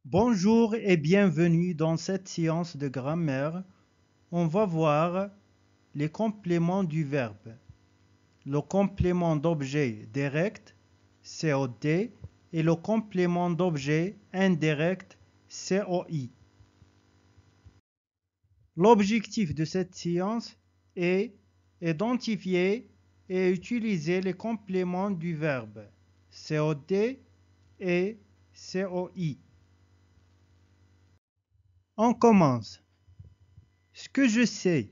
Bonjour et bienvenue dans cette séance de grammaire. On va voir les compléments du verbe. Le complément d'objet direct, COD, et le complément d'objet indirect, COI. L'objectif de cette séance est identifier et utiliser les compléments du verbe, COD et COI. On commence. Ce que je sais.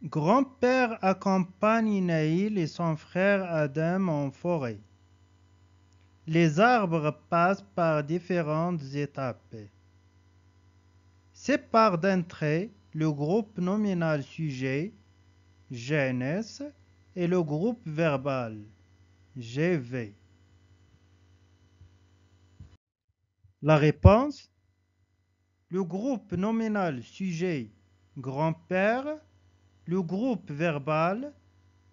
Grand-père accompagne Naïl et son frère Adam en forêt. Les arbres passent par différentes étapes. Sépare d'un trait le groupe nominal sujet, GNS, et le groupe verbal, GV. La réponse: le groupe nominal sujet, grand-père, le groupe verbal,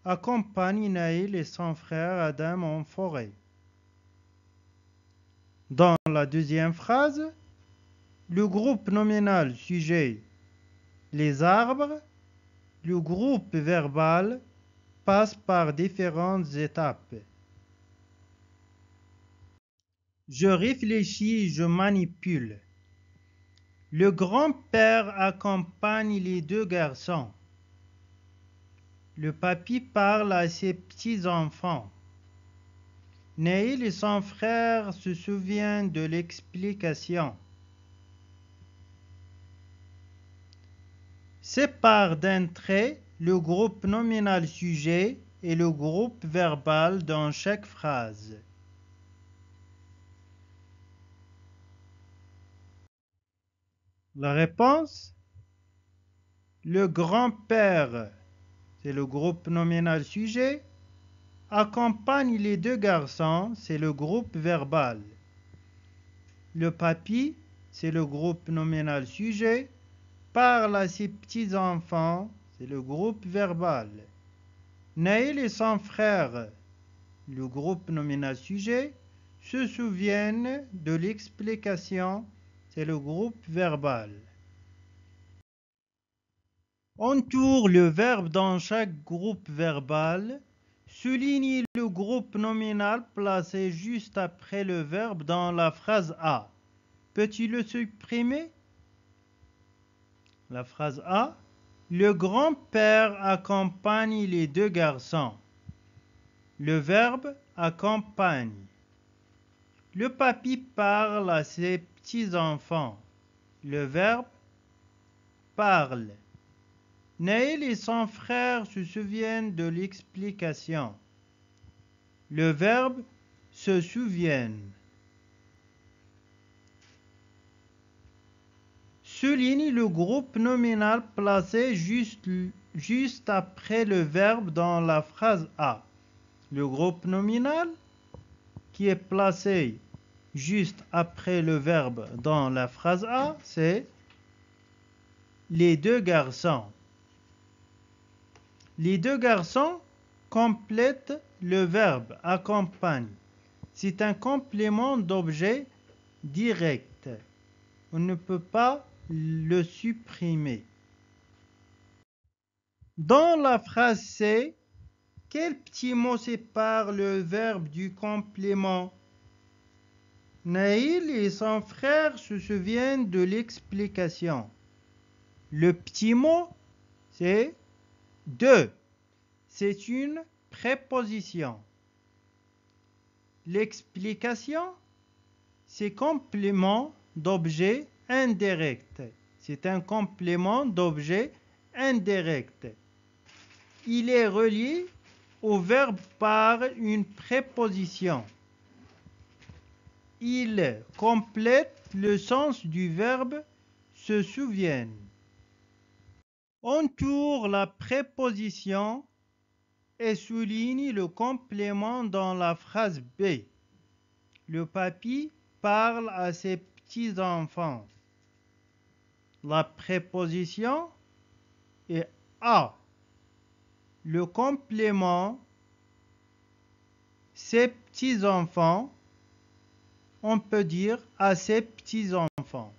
accompagne Naïl et son frère Adam en forêt. Dans la deuxième phrase, le groupe nominal sujet, les arbres, le groupe verbal passe par différentes étapes. Je réfléchis, je manipule. Le grand-père accompagne les deux garçons. Le papy parle à ses petits-enfants. Neil et son frère se souviennent de l'explication. Sépare d'un trait le groupe nominal sujet et le groupe verbal dans chaque phrase. La réponse: le grand-père, c'est le groupe nominal sujet, accompagne les deux garçons, c'est le groupe verbal. Le papy, c'est le groupe nominal sujet, parle à ses petits-enfants, c'est le groupe verbal. Neil et son frère, le groupe nominal sujet, se souviennent de l'explication, c'est le groupe verbal. Entoure le verbe dans chaque groupe verbal. Souligne le groupe nominal placé juste après le verbe dans la phrase A. Peux-tu le supprimer? La phrase A. Le grand-père accompagne les deux garçons. Le verbe accompagne. Le papy parle à ses petits-enfants. Le verbe parle. Neil et son frère se souviennent de l'explication. Le verbe se souviennent. Souligne le groupe nominal placé juste après le verbe dans la phrase A. Le groupe nominal qui est placé juste après le verbe dans la phrase A, c'est les deux garçons. Les deux garçons complètent le verbe accompagne. C'est un complément d'objet direct. On ne peut pas le supprimer. Dans la phrase C, quel petit mot sépare le verbe du complément? Naïl et son frère se souviennent de l'explication. Le petit mot, c'est de. C'est une préposition. L'explication, c'est complément d'objet indirect. C'est un complément d'objet indirect. Il est relié au verbe par une préposition. Il complète le sens du verbe se souviennent. Entoure la préposition et souligne le complément dans la phrase B. Le papy parle à ses petits-enfants. La préposition est à. Le complément, ses petits-enfants, on peut dire à ses petits-enfants.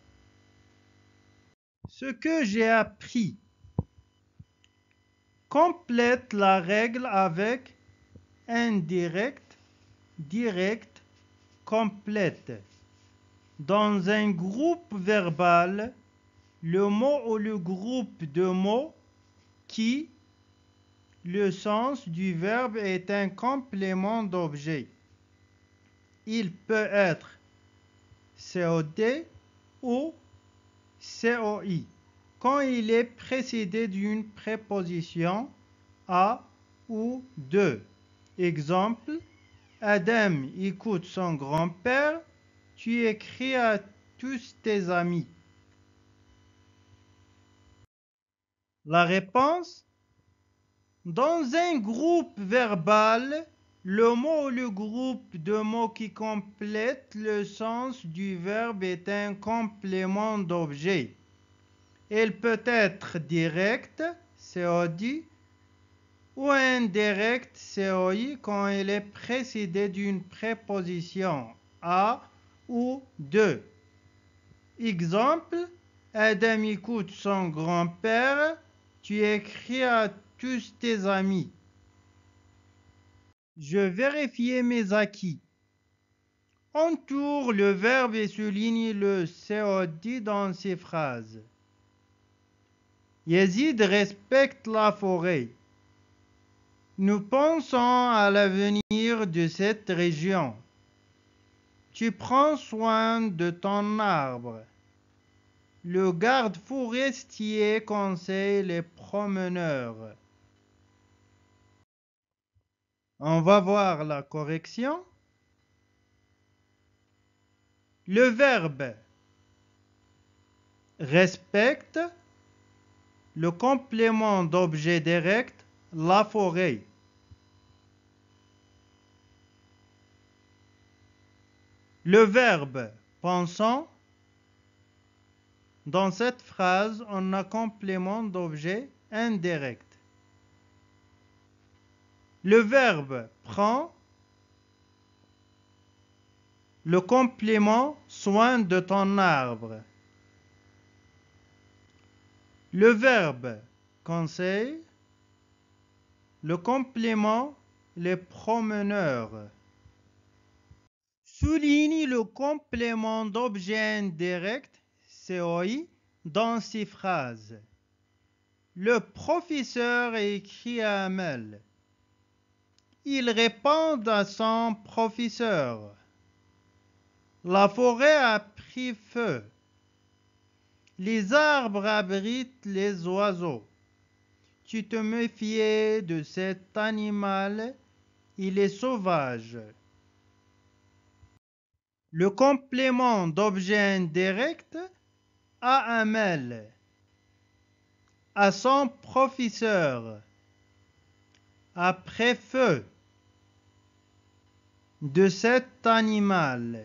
Ce que j'ai appris complète la règle avec indirect, direct, complète. Dans un groupe verbal, le mot ou le groupe de mots qui, le sens du verbe est un complément d'objet. Il peut être COD ou COI quand il est précédé d'une préposition à ou de. Exemple, Adam écoute son grand-père, tu écris à tous tes amis. La réponse: dans un groupe verbal, le mot ou le groupe de mots qui complète le sens du verbe est un complément d'objet. Il peut être direct, COD, ou indirect, COI, quand il est précédé d'une préposition à ou de. Exemple, Adam écoute son grand-père, tu écris à tous tes amis. Je vérifiais mes acquis. Entoure le verbe et souligne le COD dans ces phrases. Yazid respecte la forêt. Nous pensons à l'avenir de cette région. Tu prends soin de ton arbre. Le garde forestier conseille les promeneurs. On va voir la correction. Le verbe respecte, le complément d'objet direct, la forêt. Le verbe pensant, dans cette phrase, on a complément d'objet indirect. Le verbe prend, le complément soin de ton arbre. Le verbe conseil, le complément les promeneurs. Souligne le complément d'objet indirect, COI, dans ces phrases. Le professeur écrit un mail. Il répond à son professeur. La forêt a pris feu. Les arbres abritent les oiseaux. Tu te méfies de cet animal, il est sauvage. Le complément d'objet indirect a un mail. À son professeur. Après feu. De cet animal.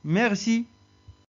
Merci.